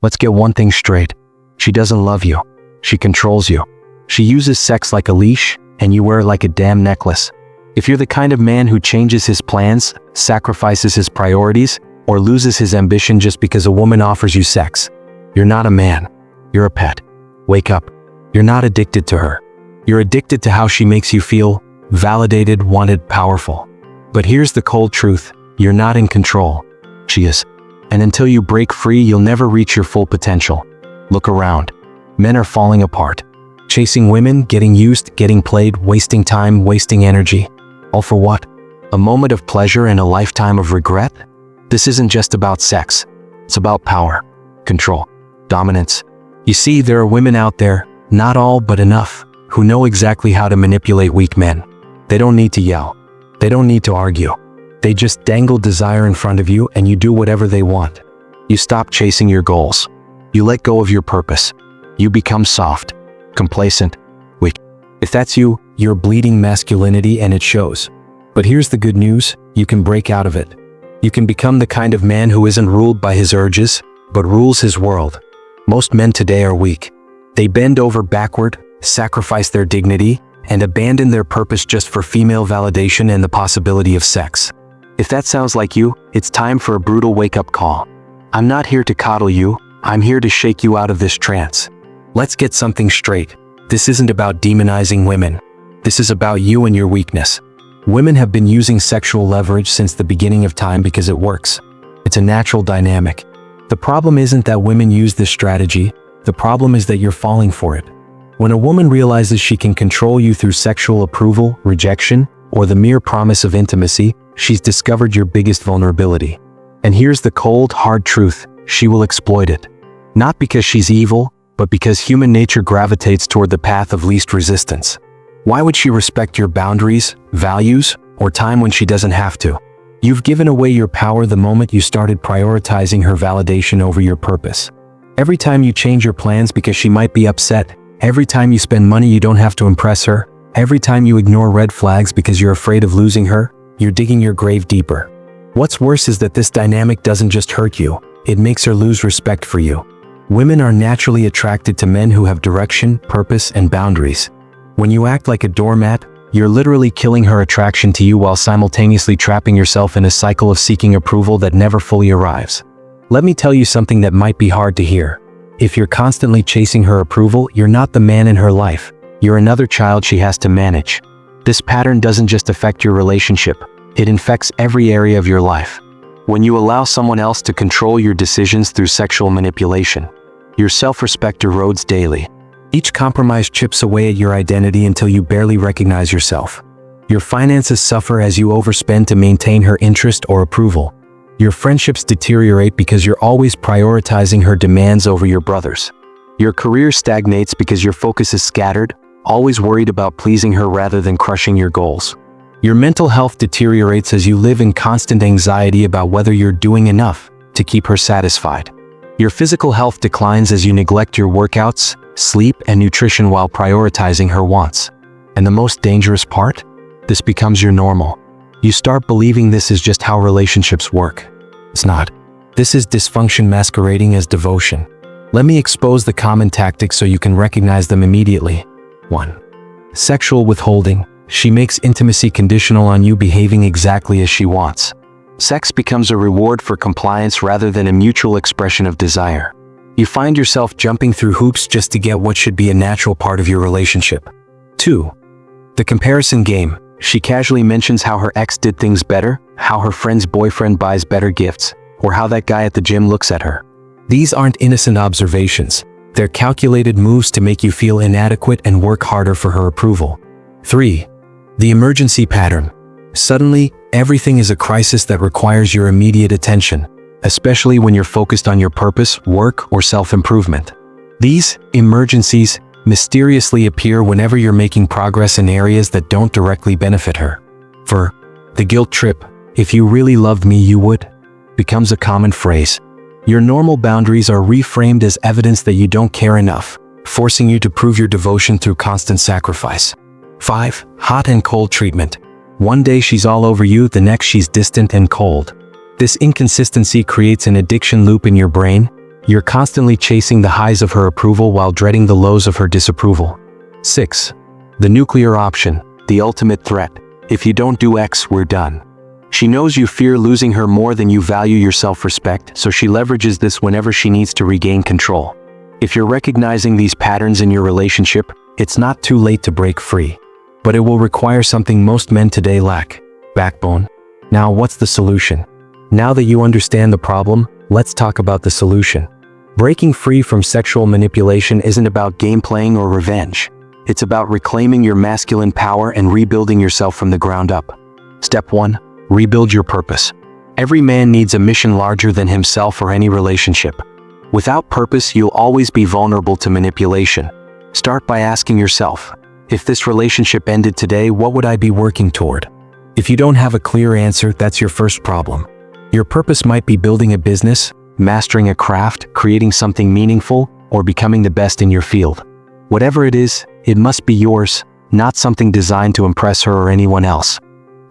Let's get one thing straight. She doesn't love you. She controls you. She uses sex like a leash, and you wear it like a damn necklace. If you're the kind of man who changes his plans, sacrifices his priorities, or loses his ambition just because a woman offers you sex, you're not a man. You're a pet. Wake up. You're not addicted to her. You're addicted to how she makes you feel, validated, wanted, powerful. But here's the cold truth. You're not in control. She is. And until you break free, you'll never reach your full potential. Look around. Men are falling apart. Chasing women, getting used, getting played, wasting time, wasting energy. All for what? A moment of pleasure and a lifetime of regret? This isn't just about sex. It's about power, control, dominance. You see, there are women out there, not all but enough, who know exactly how to manipulate weak men. They don't need to yell. They don't need to argue. They just dangle desire in front of you and you do whatever they want. You stop chasing your goals. You let go of your purpose. You become soft, complacent, weak. If that's you, you're bleeding masculinity and it shows. But here's the good news, you can break out of it. You can become the kind of man who isn't ruled by his urges, but rules his world. Most men today are weak. They bend over backward, sacrifice their dignity, and abandon their purpose just for female validation and the possibility of sex. If that sounds like you, it's time for a brutal wake-up call. I'm not here to coddle you, I'm here to shake you out of this trance. Let's get something straight. This isn't about demonizing women. This is about you and your weakness. Women have been using sexual leverage since the beginning of time because it works. It's a natural dynamic. The problem isn't that women use this strategy, the problem is that you're falling for it. When a woman realizes she can control you through sexual approval, rejection, or the mere promise of intimacy, she's discovered your biggest vulnerability. And here's the cold, hard truth, she will exploit it. Not because she's evil, but because human nature gravitates toward the path of least resistance. Why would she respect your boundaries, values, or time when she doesn't have to? You've given away your power the moment you started prioritizing her validation over your purpose. Every time you change your plans because she might be upset, every time you spend money you don't have to impress her, every time you ignore red flags because you're afraid of losing her, you're digging your grave deeper. What's worse is that this dynamic doesn't just hurt you, it makes her lose respect for you. Women are naturally attracted to men who have direction, purpose, and boundaries. When you act like a doormat, you're literally killing her attraction to you while simultaneously trapping yourself in a cycle of seeking approval that never fully arrives. Let me tell you something that might be hard to hear. If you're constantly chasing her approval, you're not the man in her life. You're another child she has to manage. This pattern doesn't just affect your relationship, it infects every area of your life. When you allow someone else to control your decisions through sexual manipulation, your self-respect erodes daily. Each compromise chips away at your identity until you barely recognize yourself. Your finances suffer as you overspend to maintain her interest or approval. Your friendships deteriorate because you're always prioritizing her demands over your brother's. Your career stagnates because your focus is scattered, always worried about pleasing her rather than crushing your goals. Your mental health deteriorates as you live in constant anxiety about whether you're doing enough to keep her satisfied. Your physical health declines as you neglect your workouts, sleep, and nutrition while prioritizing her wants. And the most dangerous part? This becomes your normal. You start believing this is just how relationships work. It's not. This is dysfunction masquerading as devotion. Let me expose the common tactics so you can recognize them immediately. 1. Sexual withholding. She makes intimacy conditional on you behaving exactly as she wants. Sex becomes a reward for compliance rather than a mutual expression of desire. You find yourself jumping through hoops just to get what should be a natural part of your relationship. 2. The comparison game. She casually mentions how her ex did things better, how her friend's boyfriend buys better gifts, or how that guy at the gym looks at her. These aren't innocent observations. They're calculated moves to make you feel inadequate and work harder for her approval. 3. The emergency pattern. Suddenly, everything is a crisis that requires your immediate attention, especially when you're focused on your purpose, work, or self-improvement. These emergencies mysteriously appear whenever you're making progress in areas that don't directly benefit her. For the guilt trip, "If you really loved me, you would," becomes a common phrase. Your normal boundaries are reframed as evidence that you don't care enough, forcing you to prove your devotion through constant sacrifice. 5. Hot and cold treatment. One day she's all over you, the next she's distant and cold. This inconsistency creates an addiction loop in your brain. You're constantly chasing the highs of her approval while dreading the lows of her disapproval. 6. The nuclear option, the ultimate threat. If you don't do X, we're done. She knows you fear losing her more than you value your self-respect, so she leverages this whenever she needs to regain control. If you're recognizing these patterns in your relationship, it's not too late to break free. But it will require something most men today lack: backbone. Now, what's the solution? Now that you understand the problem, let's talk about the solution. Breaking free from sexual manipulation isn't about game playing or revenge. It's about reclaiming your masculine power and rebuilding yourself from the ground up. Step 1. Rebuild your purpose. Every man needs a mission larger than himself or any relationship. Without purpose, you'll always be vulnerable to manipulation. Start by asking yourself, if this relationship ended today, what would I be working toward? If you don't have a clear answer, that's your first problem. Your purpose might be building a business, mastering a craft, creating something meaningful, or becoming the best in your field. Whatever it is, it must be yours, not something designed to impress her or anyone else.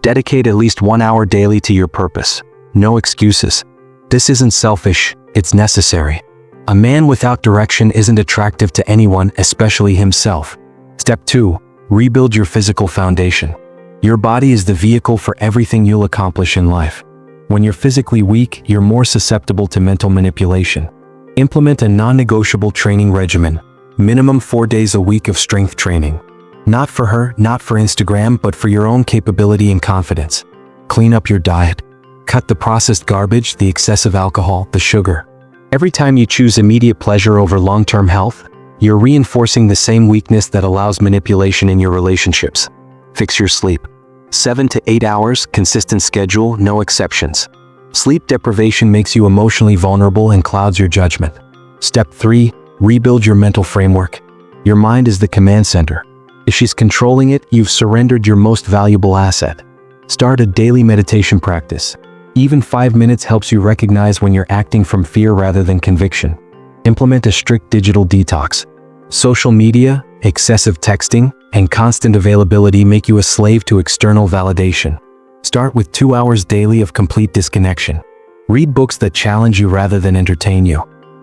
Dedicate at least 1 hour daily to your purpose. No excuses. This isn't selfish, it's necessary. A man without direction isn't attractive to anyone, especially himself. Step 2. Rebuild your physical foundation. Your body is the vehicle for everything you'll accomplish in life. When you're physically weak, you're more susceptible to mental manipulation. Implement a non-negotiable training regimen. Minimum 4 days a week of strength training. Not for her, not for Instagram, but for your own capability and confidence. Clean up your diet. Cut the processed garbage, the excessive alcohol, the sugar. Every time you choose immediate pleasure over long-term health, you're reinforcing the same weakness that allows manipulation in your relationships. Fix your sleep. 7 to 8 hours, consistent schedule, no exceptions. Sleep deprivation makes you emotionally vulnerable and clouds your judgment. Step 3. Rebuild your mental framework. Your mind is the command center. If she's controlling it, you've surrendered your most valuable asset. Start a daily meditation practice. Even 5 minutes helps you recognize when you're acting from fear rather than conviction. Implement a strict digital detox. Social media, excessive texting, and constant availability make you a slave to external validation. Start with 2 hours daily of complete disconnection. Read books that challenge you rather than entertain you.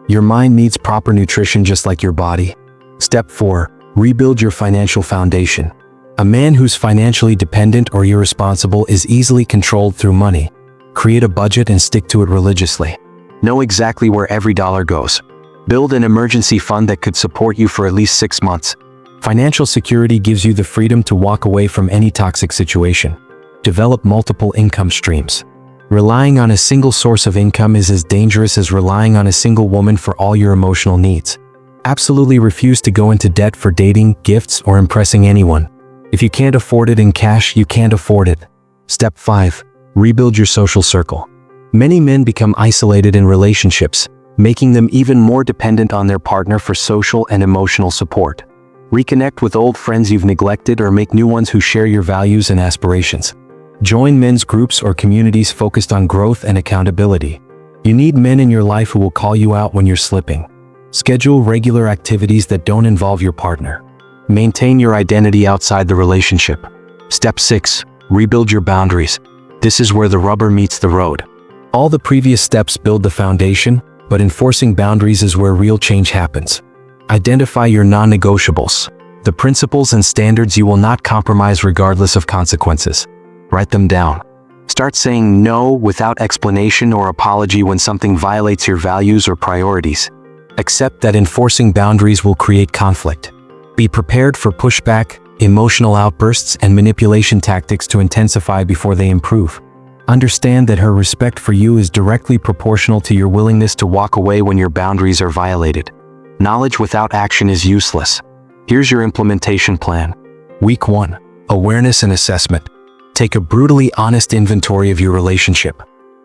Your mind needs proper nutrition just like your body. Step 4. Rebuild your financial foundation. A man who's financially dependent or irresponsible is easily controlled through money. Create a budget and stick to it religiously. Know exactly where every dollar goes. Build an emergency fund that could support you for at least 6 months. Financial security gives you the freedom to walk away from any toxic situation. Develop multiple income streams. Relying on a single source of income is as dangerous as relying on a single woman for all your emotional needs. Absolutely refuse to go into debt for dating, gifts, or impressing anyone. If you can't afford it in cash, you can't afford it. Step 5. Rebuild your social circle. Many men become isolated in relationships, making them even more dependent on their partner for social and emotional support. Reconnect with old friends you've neglected or make new ones who share your values and aspirations. Join men's groups or communities focused on growth and accountability. You need men in your life who will call you out when you're slipping. Schedule regular activities that don't involve your partner. Maintain your identity outside the relationship. Step 6. Rebuild your boundaries. This is where the rubber meets the road. All the previous steps build the foundation, but enforcing boundaries is where real change happens. Identify your non-negotiables, the principles and standards you will not compromise regardless of consequences. Write them down. Start saying no without explanation or apology when something violates your values or priorities. Accept that enforcing boundaries will create conflict. Be prepared for pushback, emotional outbursts, and manipulation tactics to intensify before they improve. Understand that her respect for you is directly proportional to your willingness to walk away when your boundaries are violated. Knowledge without action is useless. Here's your implementation plan. Week 1. Awareness and assessment. Take a brutally honest inventory of your relationship.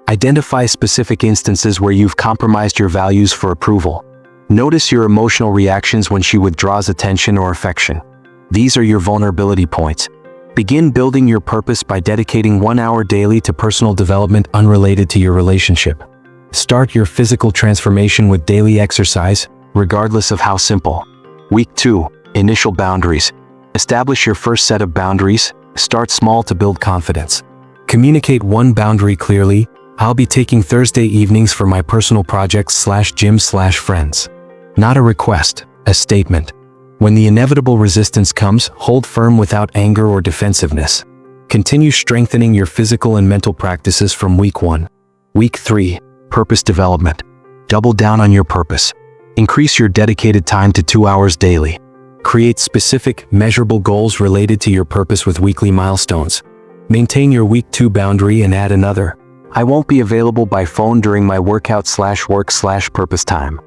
Identify specific instances where you've compromised your values for approval. Notice your emotional reactions when she withdraws attention or affection. These are your vulnerability points. Begin building your purpose by dedicating 1 hour daily to personal development unrelated to your relationship. Start your physical transformation with daily exercise, regardless of how simple. Week 2. Initial boundaries. Establish your first set of boundaries. Start small to build confidence. Communicate one boundary clearly, I'll be taking Thursday evenings for my personal projects / gym / friends. Not a request, a statement. When the inevitable resistance comes, hold firm without anger or defensiveness. Continue strengthening your physical and mental practices from week 1. Week 3, purpose development. Double down on your purpose. Increase your dedicated time to 2 hours daily. Create specific, measurable goals related to your purpose with weekly milestones. Maintain your week 2 boundary and add another. I won't be available by phone during my workout / work / purpose time.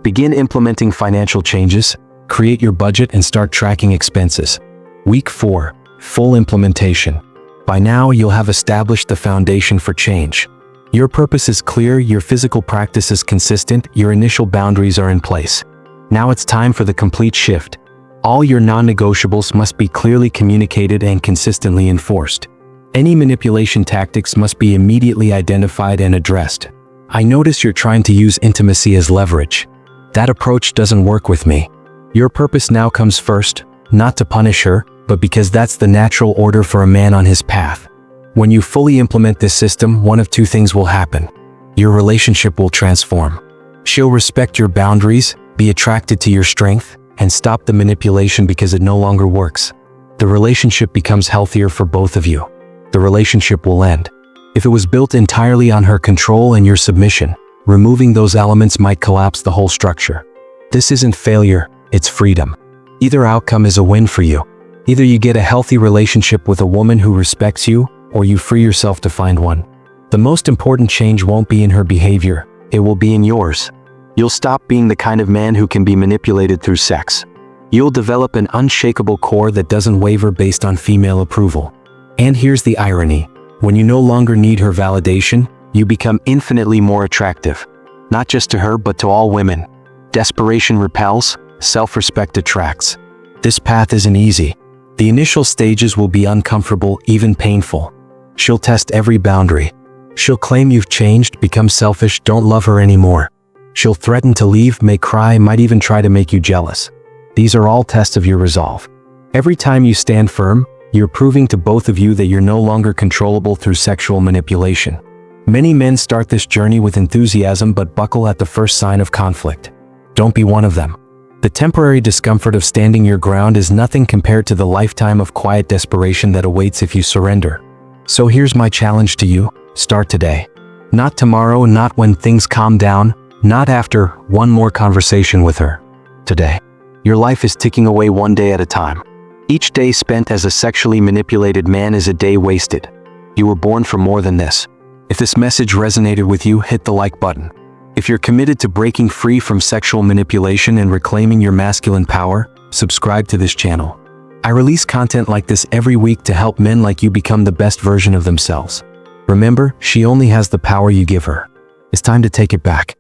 Begin implementing financial changes, create your budget and start tracking expenses. Week 4, full implementation. By now, you'll have established the foundation for change. Your purpose is clear, your physical practice is consistent, your initial boundaries are in place. Now it's time for the complete shift. All your non-negotiables must be clearly communicated and consistently enforced. Any manipulation tactics must be immediately identified and addressed. I notice you're trying to use intimacy as leverage. That approach doesn't work with me. Your purpose now comes first, not to punish her, but because that's the natural order for a man on his path. When you fully implement this system, one of two things will happen. Your relationship will transform. She'll respect your boundaries, be attracted to your strength, and stop the manipulation because it no longer works. The relationship becomes healthier for both of you. The relationship will end. If it was built entirely on her control and your submission, removing those elements might collapse the whole structure. This isn't failure, it's freedom. Either outcome is a win for you. Either you get a healthy relationship with a woman who respects you, or you free yourself to find one. The most important change won't be in her behavior, it will be in yours. You'll stop being the kind of man who can be manipulated through sex. You'll develop an unshakable core that doesn't waver based on female approval. And here's the irony. When you no longer need her validation, you become infinitely more attractive. Not just to her, but to all women. Desperation repels, self-respect attracts. This path isn't easy. The initial stages will be uncomfortable, even painful. She'll test every boundary. She'll claim you've changed, become selfish, don't love her anymore. She'll threaten to leave, may cry, might even try to make you jealous. These are all tests of your resolve. Every time you stand firm, you're proving to both of you that you're no longer controllable through sexual manipulation. Many men start this journey with enthusiasm but buckle at the first sign of conflict. Don't be one of them. The temporary discomfort of standing your ground is nothing compared to the lifetime of quiet desperation that awaits if you surrender. So here's my challenge to you, start today. Not tomorrow, not when things calm down, not after one more conversation with her. Today. Your life is ticking away one day at a time. Each day spent as a sexually manipulated man is a day wasted. You were born for more than this. If this message resonated with you, hit the like button. If you're committed to breaking free from sexual manipulation and reclaiming your masculine power, subscribe to this channel. I release content like this every week to help men like you become the best version of themselves. Remember, she only has the power you give her. It's time to take it back.